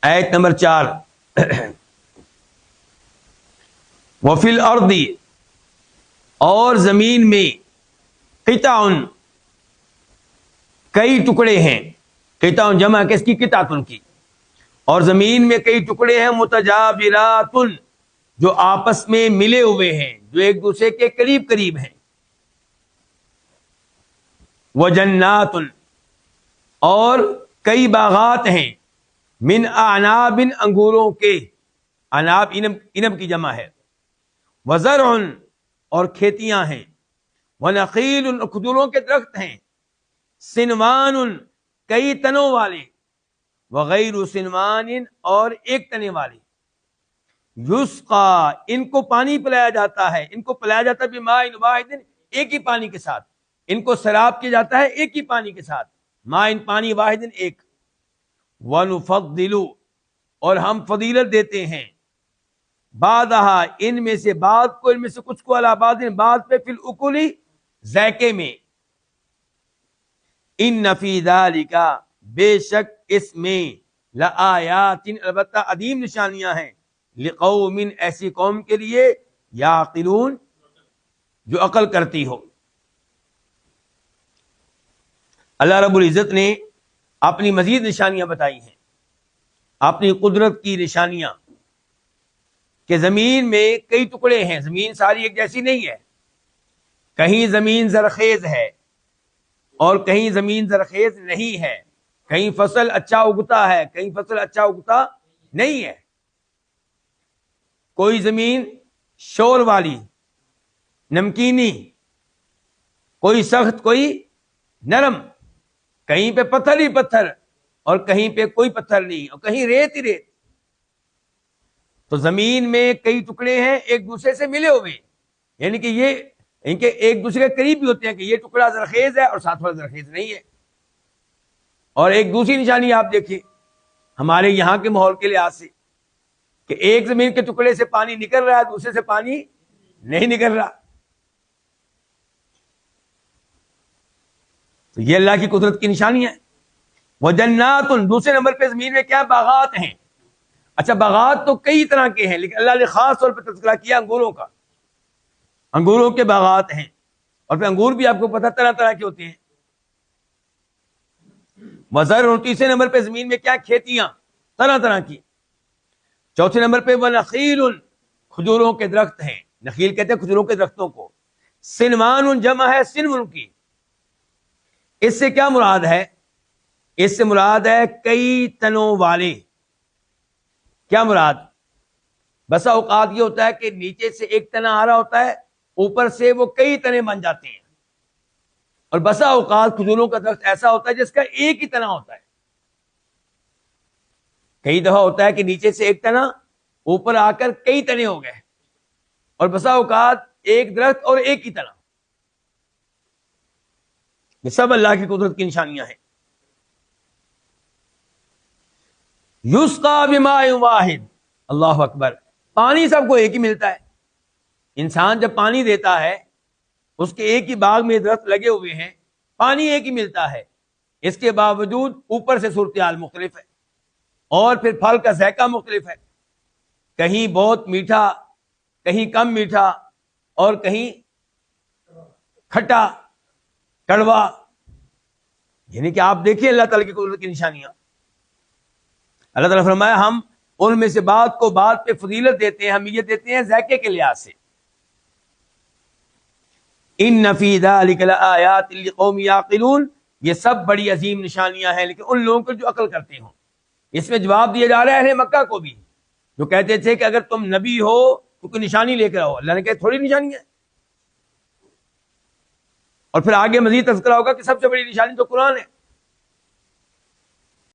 آیت نمبر 4 وفی الارض، اور زمین میں قطع، کئی ٹکڑے ہیں، قطع جمع کس کی؟ قطعۃ کی. اور زمین میں کئی ٹکڑے ہیں، متجاورات، جو آپس میں ملے ہوئے ہیں، جو ایک دوسرے کے قریب قریب ہیں. وجنات، اور کئی باغات ہیں، من اعناب، انگوروں کے، عناب انب کی جمع ہے. وزرع، اور کھیتیاں ہیں. ونخیل، کھجوروں کے درخت ہیں. سنوان، کئی تنوں والے. وغیر سنوان، اور ایک تنے والے. یسقا، ان کو پانی پلایا جاتا ہے، ان کو پلایا جاتا ہے بماء واحد، ایک ہی پانی کے ساتھ. ان کو سیراب کیا جاتا ہے ایک ہی پانی کے ساتھ، ماء پانی، واحد ایک. ونفضل، اور ہم فضیلت دیتے ہیں، بعضھا، ان میں سے بعض کو، ان میں سے کچھ کو، علی بعض، بعض پہ، فی الاکل، ذائقے میں. ان فی ذلک، بے شک اس میں، لآیات، البتہ عظیم نشانیاں ہیں، لقوم، ایسی قوم کے لیے، یعقلون، جو عقل کرتی ہو. اللہ رب العزت نے اپنی مزید نشانیاں بتائی ہیں، اپنی قدرت کی نشانیاں، کہ زمین میں کئی ٹکڑے ہیں، زمین ساری ایک جیسی نہیں ہے. کہیں زمین زرخیز ہے اور کہیں زمین زرخیز نہیں ہے، کہیں فصل اچھا اگتا ہے، کہیں فصل اچھا اگتا نہیں ہے. کوئی زمین شور والی، نمکینی، کوئی سخت، کوئی نرم، کہیں پہ پتھر ہی پتھر اور کہیں پہ کوئی پتھر نہیں، اور کہیں ریت ہی ریت. تو زمین میں کئی ٹکڑے ہیں ایک دوسرے سے ملے ہوئے، یعنی کہ یہ ان کے ایک دوسرے کے قریب بھی ہوتے ہیں، کہ یہ ٹکڑا زرخیز ہے اور ساتھ والا زرخیز نہیں ہے. اور ایک دوسری نشانی آپ دیکھیں ہمارے یہاں کے ماحول کے لحاظ سے، کہ ایک زمین کے ٹکڑے سے پانی نکل رہا ہے، دوسرے سے پانی نہیں نکل رہا. تو یہ اللہ کی قدرت کی نشانی ہے. وجنات، دوسرے نمبر پہ زمین میں کیا؟ باغات ہیں. اچھا، باغات تو کئی طرح کے ہیں، لیکن اللہ نے خاص طور پہ تذکرہ کیا انگوروں کا. انگوروں کے باغات ہیں، اور پھر انگور بھی آپ کو پتہ طرح طرح کے ہوتے ہیں. وزرع، تیسرے نمبر پہ زمین میں کیا؟ کھیتیاں طرح طرح کی. چوتھے نمبر پہ ونخیل، کھجوروں کے درخت ہیں. نخیل کہتے ہیں کھجوروں کے درختوں کو. سنوان، جمع ہے سنون کی. اس سے کیا مراد ہے؟ اس سے مراد ہے کئی تنوں والے. کیا مراد؟ بسا اوقات یہ ہوتا ہے کہ نیچے سے ایک تنا آ رہا ہوتا ہے، اوپر سے وہ کئی تنے بن جاتے ہیں. اور بسا اوقات کھجوروں کا درخت ایسا ہوتا ہے جس کا ایک ہی تنا ہوتا ہے. کئی دفعہ ہوتا ہے کہ نیچے سے ایک تنا، اوپر آ کر کئی تنے ہو گئے. اور بسا اوقات ایک درخت اور ایک ہی تنا. یہ سب اللہ کی قدرت کی نشانیاں ہیں. یسقا بماء واحد، اللہ اکبر. پانی سب کو ایک ہی ملتا ہے. انسان جب پانی دیتا ہے، اس کے ایک ہی باغ میں درخت لگے ہوئے ہیں، پانی ایک ہی ملتا ہے، اس کے باوجود اوپر سے صورتحال مختلف ہے، اور پھر پھل کا ذائقہ مختلف ہے. کہیں بہت میٹھا، کہیں کم میٹھا، اور کہیں کھٹا، کڑوا. یعنی کہ آپ دیکھیے اللہ تعالیٰ کی قدرت کی نشانیاں. اللہ تعالیٰ فرمایا ہم ان میں سے بعض کو بعض پہ فضیلت دیتے ہیں، اہمیت دیتے ہیں ذائقے کے لحاظ سے. ان فی ذلک لآیات لقوم یعقلون، یہ سب بڑی عظیم نشانیاں ہیں لیکن ان لوگوں کو جو عقل کرتے ہوں. اس میں جواب دیا جا رہا ہے اہل مکہ کو بھی، جو کہتے تھے کہ اگر تم نبی ہو تو کوئی نشانی لے کر آؤ. اللہ نے کہا تھوڑی نشانی ہے. اور پھر آگے مزید تذکرہ ہوگا کہ سب سے بڑی نشانی تو قرآن ہے.